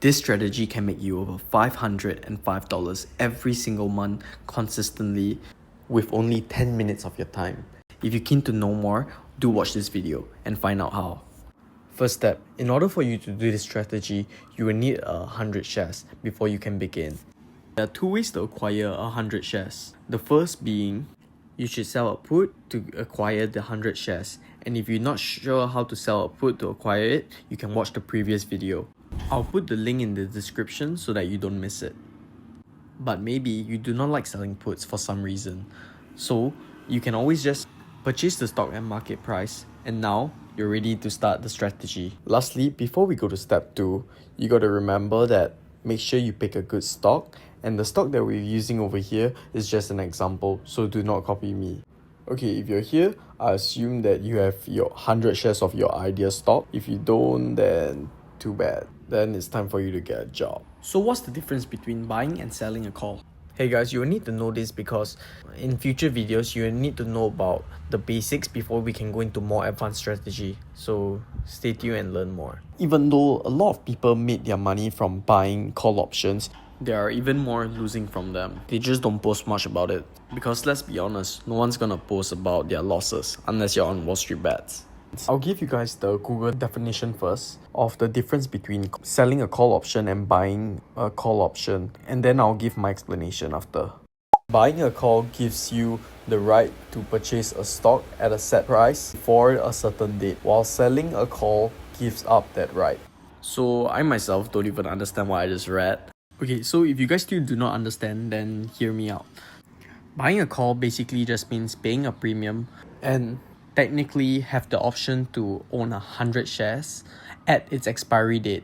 This strategy can make you over $505 every single month consistently with only 10 minutes of your time. If you're keen to know more, do watch this video and find out how. First step, in order for you to do this strategy, you will need 100 shares before you can begin. There are two ways to acquire 100 shares. The first being, you should sell a put to acquire the 100 shares. And if you're not sure how to sell a put to acquire it, you can watch the previous video. I'll put the link in the description so that you don't miss it. But maybe you do not like selling puts for some reason. So you can always just purchase the stock at market price, and now you're ready to start the strategy. Lastly, before we go to step 2, you got to remember that make sure you pick a good stock, and the stock that we're using over here is just an example, so do not copy me. Okay, if you're here, I assume that you have your 100 shares of your idea stock. If you don't, then too bad. Then it's time for you to get a job. So what's the difference between buying and selling a call? Hey guys, you will need to know this because in future videos, you will need to know about the basics before we can go into more advanced strategy. So stay tuned and learn more. Even though a lot of people made their money from buying call options, there are even more losing from them. They just don't post much about it. Because let's be honest, no one's gonna post about their losses unless you're on Wall Street Bets. I'll give you guys the Google definition first of the difference between selling a call option and buying a call option, and then I'll give my explanation after. Buying a call gives you the right to purchase a stock at a set price for a certain date, while selling a call gives up that right. So I myself don't even understand what I just read. Okay, so if you guys still do not understand, then hear me out. Buying a call basically just means paying a premium and technically have the option to own 100 shares at its expiry date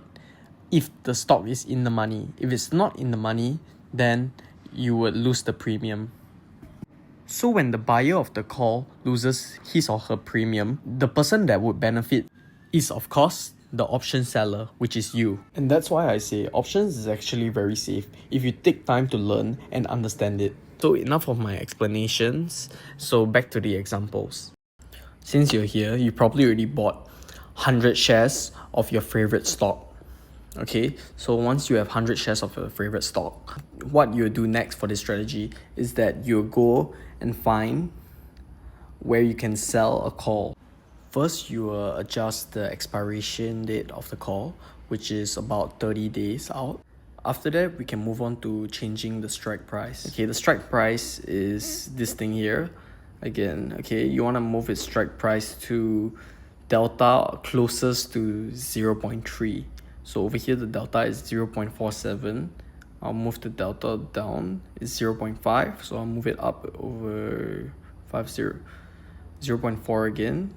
if the stock is in the money. If it's not in the money, then you would lose the premium. So when the buyer of the call loses his or her premium, the person that would benefit is of course the option seller, which is you. And that's why I say options is actually very safe if you take time to learn and understand it. So enough of my explanations, so back to the examples. Since you're here, you probably already bought 100 shares of your favorite stock. Okay, so once you have 100 shares of your favorite stock, what you'll do next for this strategy is that you'll go and find where you can sell a call. First, you will adjust the expiration date of the call, which is about 30 days out. After that, we can move on to changing the strike price. Okay, the strike price is this thing here. Again, okay, you want to move its strike price to delta closest to 0.3. So over here, the delta is 0.47. I'll move the delta down, it's 0.5. So I'll move it up over 0.4 again.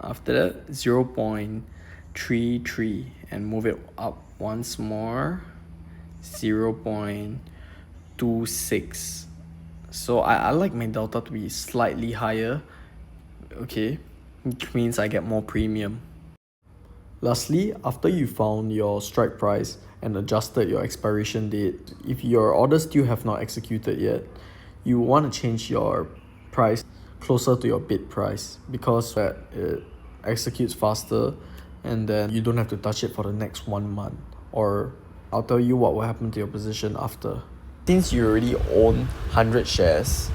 After that, 0.33 and move it up once more, 0.26. So I like my delta to be slightly higher, okay, which means I get more premium. Lastly, after you found your strike price and adjusted your expiration date, if your orders still have not executed yet, you want to change your price closer to your bid price because that it executes faster and then you don't have to touch it for the next 1 month, or I'll tell you what will happen to your position after. Since you already own 100 shares,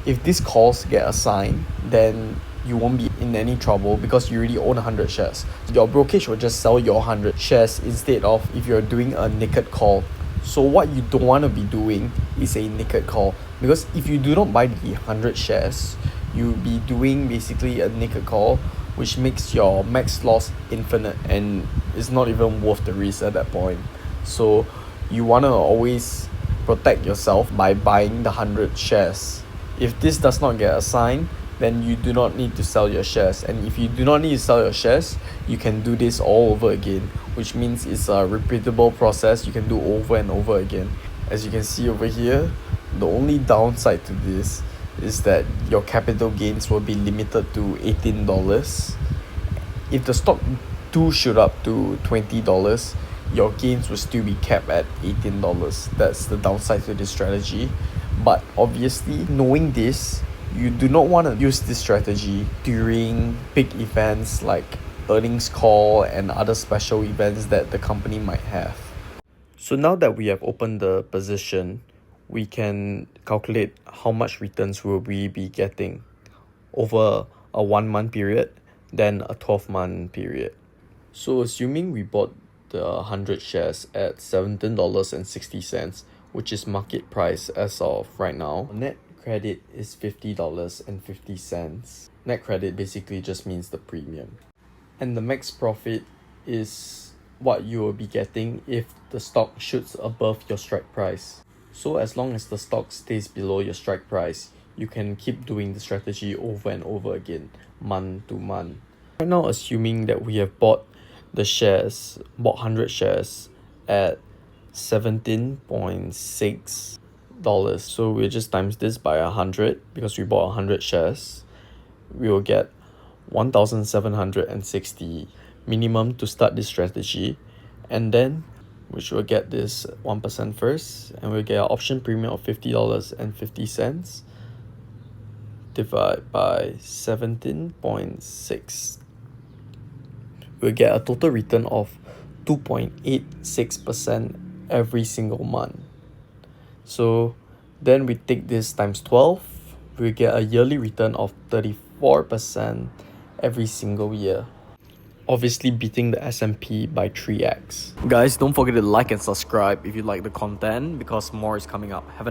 if these calls get assigned, then you won't be in any trouble because you already own 100 shares. Your brokerage will just sell your 100 shares instead of if you're doing a naked call. So what you don't want to be doing is a naked call, because if you do not buy the 100 shares, you'll be doing basically a naked call, which makes your max loss infinite and it's not even worth the risk at that point. So you want to always protect yourself by buying the 100 shares. If this does not get assigned, then you do not need to sell your shares. And if you do not need to sell your shares, you can do this all over again, which means it's a repeatable process you can do over and over again. As you can see over here, the only downside to this is that your capital gains will be limited to $18. If the stock do shoot up to $20, your gains will still be capped at $18. That's the downside to this strategy. But obviously, knowing this, you do not want to use this strategy during big events like earnings call and other special events that the company might have. So now that we have opened the position, we can calculate how much returns will we be getting over a 1 month period, then a 12-month period. So assuming we bought the 100 shares at $17.60, which is market price as of right now, net credit is $50.50. Net credit basically just means the premium. And the max profit is what you will be getting if the stock shoots above your strike price. So as long as the stock stays below your strike price, you can keep doing the strategy over and over again, month to month. Right now, assuming that we have bought 100 shares at $17.6, so we'll just times this by 100 because we bought 100 shares. We will get 1,760 minimum to start this strategy, and then which will get this 1% first, and we'll get an option premium of $50.50 divided by 17.6. We'll get a total return of 2.86% every single month. So then we take this times 12, we get a yearly return of 34% every single year, obviously beating the S&P by 3x. Guys, don't forget to like and subscribe if you like the content because more is coming up. Have a